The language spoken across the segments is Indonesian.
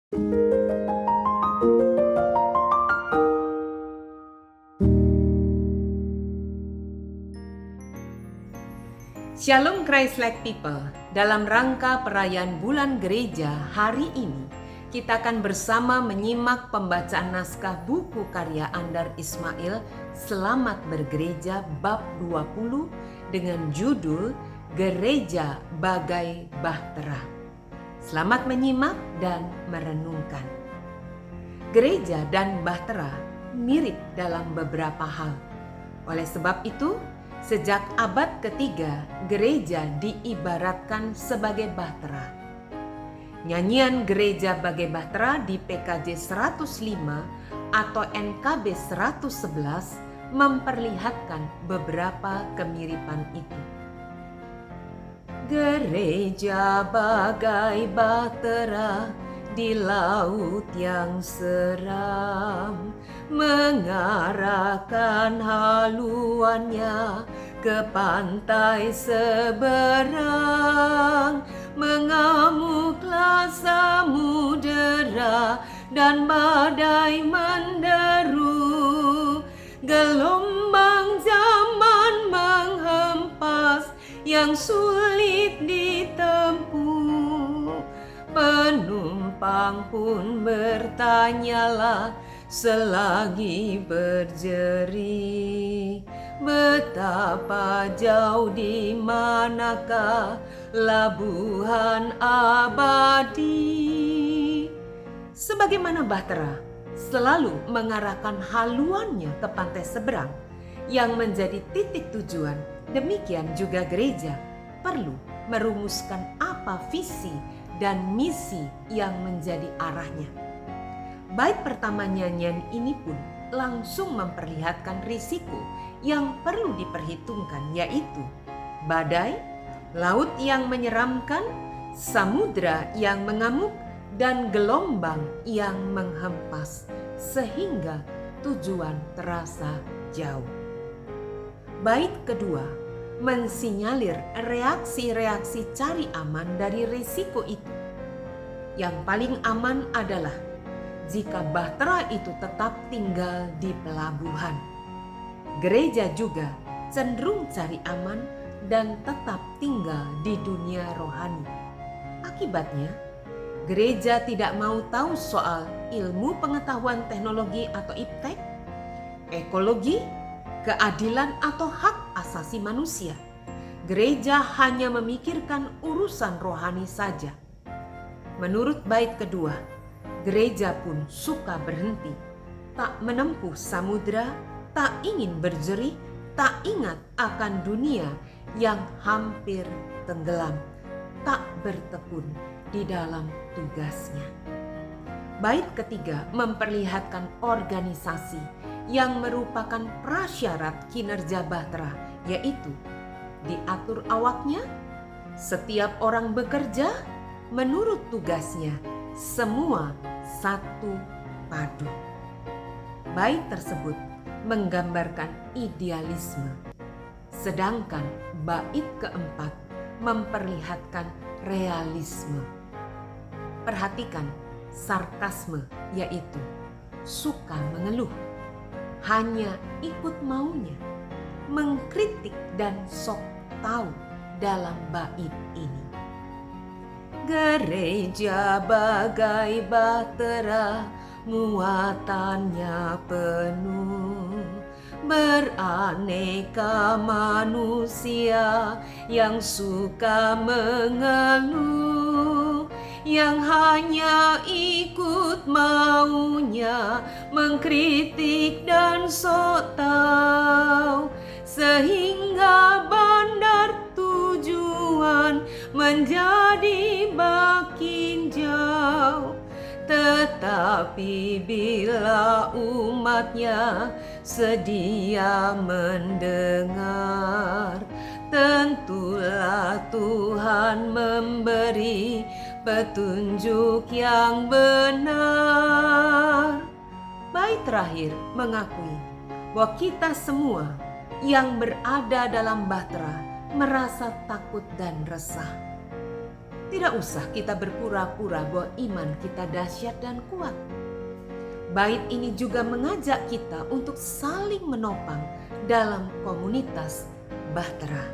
Shalom Christ-like people, dalam rangka perayaan bulan gereja hari ini, kita akan bersama menyimak pembacaan naskah buku karya Andar Ismail, Selamat Bergereja bab 20 dengan judul Gereja Bagai Bahtera. Selamat menyimak dan merenungkan. Gereja dan bahtera mirip dalam beberapa hal. Oleh sebab itu, sejak abad ketiga, gereja diibaratkan sebagai bahtera. Nyanyian Gereja Bagai Bahtera di PKJ 105 atau NKB 111 memperlihatkan beberapa kemiripan itu. Gereja bagai bahtera di laut yang seram, mengarahkan haluannya ke pantai seberang. Mengamuklah samudera dan badai menderu, gelombang zaman menghempas yang sulit ditempuh. Penumpang pun bertanyalah selagi berjeri, betapa jauh di manakah labuhan abadi. Sebagaimana bahtera selalu mengarahkan haluannya ke pantai seberang yang menjadi titik tujuan, demikian juga gereja perlu merumuskan apa visi dan misi yang menjadi arahnya. Bait pertama nyanyian ini pun langsung memperlihatkan risiko yang perlu diperhitungkan, yaitu badai, laut yang menyeramkan, samudra yang mengamuk, dan gelombang yang menghempas sehingga tujuan terasa jauh. Bait kedua mensinyalir reaksi-reaksi cari aman dari risiko itu. Yang paling aman adalah jika bahtera itu tetap tinggal di pelabuhan. Gereja juga cenderung cari aman dan tetap tinggal di dunia rohani. Akibatnya, gereja tidak mau tahu soal ilmu pengetahuan teknologi atau iptek, ekologi, keadilan atau hak asasi manusia. Gereja hanya memikirkan urusan rohani saja. Menurut bait kedua, gereja pun suka berhenti, tak menempuh samudra, tak ingin berjerih, tak ingat akan dunia yang hampir tenggelam, tak bertekun di dalam tugasnya. Bait ketiga memperlihatkan organisasi yang merupakan prasyarat kinerja bahtera, yaitu diatur awaknya, setiap orang bekerja menurut tugasnya, semua satu padu. Bait tersebut menggambarkan idealisme, sedangkan bait keempat memperlihatkan realisme. Perhatikan sarkasme, yaitu suka mengeluh, hanya ikut maunya, mengkritik dan sok tahu dalam bait ini. Gereja bagai bahtera, muatannya penuh, beraneka manusia yang suka mengeluh, yang hanya ikut maunya, mengkritik dan sok tahu, sehingga bandar tujuan menjadi makin jauh. Tetapi bila umatnya sedia mendengar, tentulah Tuhan memberi petunjuk yang benar. Bait terakhir mengakui bahwa kita semua yang berada dalam bahtera merasa takut dan resah. Tidak usah kita berpura-pura bahwa iman kita dahsyat dan kuat. Bait ini juga mengajak kita untuk saling menopang dalam komunitas bahtera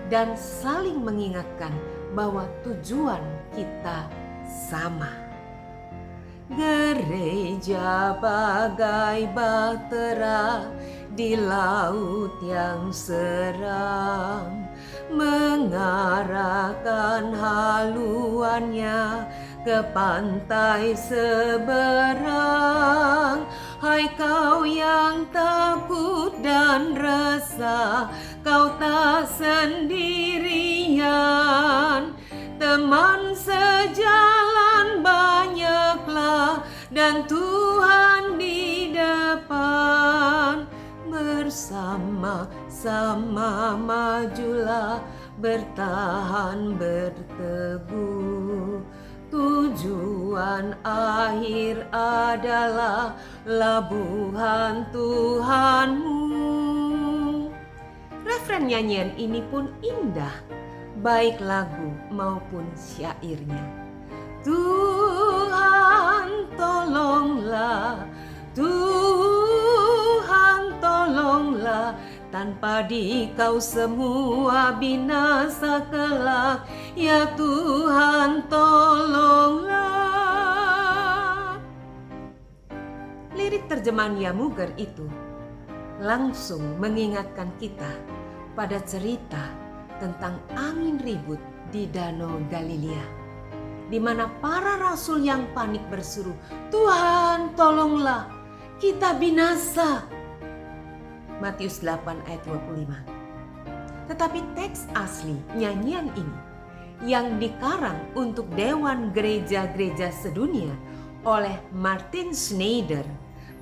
dan saling mengingatkan bahwa tujuan kita sama. Gereja bagai bahtera di laut yang seram, mengarahkan haluannya ke pantai seberang. Hai kau yang takut dan resah, kau tak sendirian. Teman sejalan banyaklah dan Tuhan di depan. Bersama-sama majulah, bertahan berteguh. Tujuan akhir adalah labuhan Tuhanmu. Refren nyanyian ini pun indah, baik lagu maupun syairnya. Tuhan tolonglah, Tuhan tolonglah, tanpa Dikau semua binasa kelak. Ya Tuhan tolonglah. Lirik terjemahan Yamuger itu langsung mengingatkan kita pada cerita tentang angin ribut di Danau Galilea, di mana para rasul yang panik berseru, Tuhan tolonglah, kita binasa. Matius 8 ayat 25. Tetapi teks asli nyanyian ini yang dikarang untuk Dewan Gereja-Gereja Sedunia oleh Martin Schneider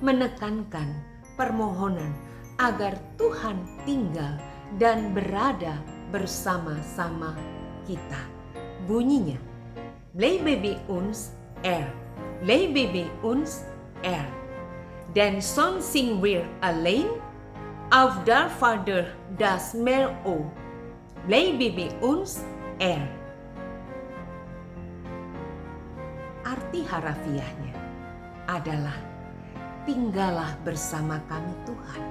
menekankan permohonan agar Tuhan tinggal dan berada bersama-sama kita. Bunyinya, Blijf ons er, blijf ons er. Den Zoon zien weer alleen, auf der Vader das Meer o. Blijf ons er. Arti harafiahnya adalah tinggallah bersama kami Tuhan.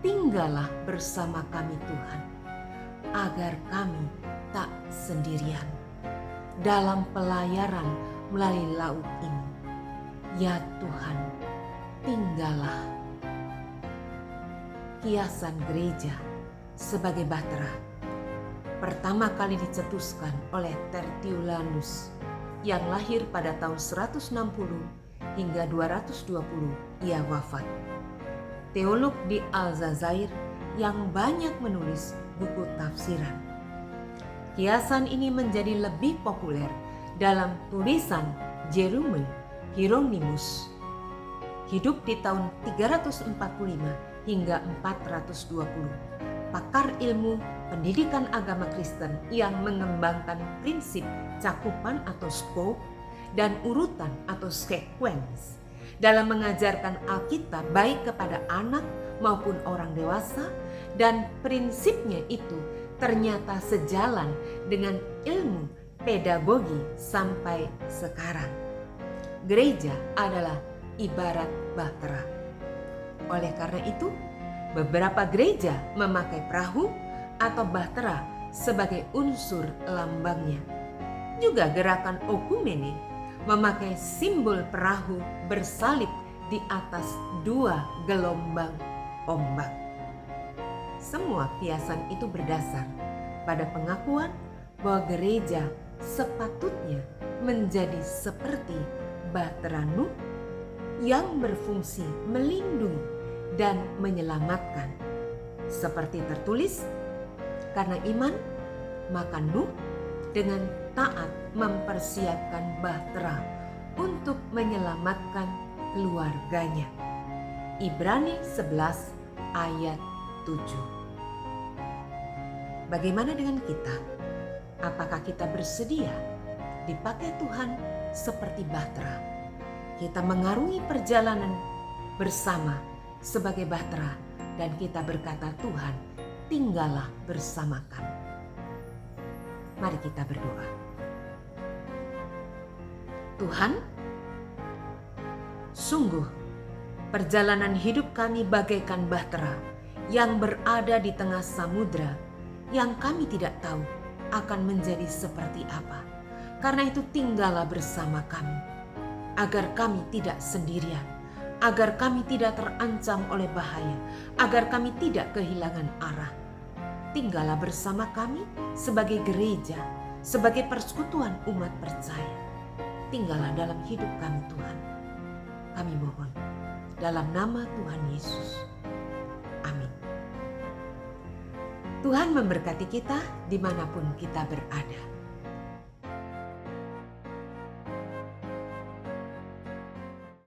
Tinggallah bersama kami Tuhan, agar kami tak sendirian dalam pelayaran melalui laut ini. Ya Tuhan, tinggallah. Kiasan gereja sebagai bahtera pertama kali dicetuskan oleh Tertullianus yang lahir pada tahun 160 hingga 220 ia wafat. Teolog di Aljazair yang banyak menulis buku tafsiran. Kiasan ini menjadi lebih populer dalam tulisan Jerome Hieronymus, hidup di tahun 345 hingga 420. Pakar ilmu pendidikan agama Kristen yang mengembangkan prinsip cakupan atau scope dan urutan atau sequence dalam mengajarkan Alkitab baik kepada anak maupun orang dewasa, dan prinsipnya itu ternyata sejalan dengan ilmu pedagogi sampai sekarang. Gereja adalah ibarat bahtera. Oleh karena itu, beberapa gereja memakai perahu atau bahtera sebagai unsur lambangnya. Juga gerakan okumene memakai simbol perahu bersalib di atas dua gelombang ombak. Semua kiasan itu berdasar pada pengakuan bahwa gereja sepatutnya menjadi seperti bahtera Nuh yang berfungsi melindungi dan menyelamatkan. Seperti tertulis, karena iman, maka Nuh dengan taat mempersiapkan bahtera untuk menyelamatkan keluarganya. Ibrani 11 ayat 7. Bagaimana dengan kita? Apakah kita bersedia dipakai Tuhan seperti bahtera? Kita mengarungi perjalanan bersama sebagai bahtera dan kita berkata, Tuhan, tinggallah bersama kami. Mari kita berdoa. Tuhan, sungguh perjalanan hidup kami bagaikan bahtera yang berada di tengah samudra yang kami tidak tahu akan menjadi seperti apa. Karena itu tinggallah bersama kami, agar kami tidak sendirian, agar kami tidak terancam oleh bahaya, agar kami tidak kehilangan arah. Tinggallah bersama kami sebagai gereja, sebagai persekutuan umat percaya. Tinggallah dalam hidup kami Tuhan. Kami mohon dalam nama Tuhan Yesus. Amin. Tuhan memberkati kita dimanapun kita berada.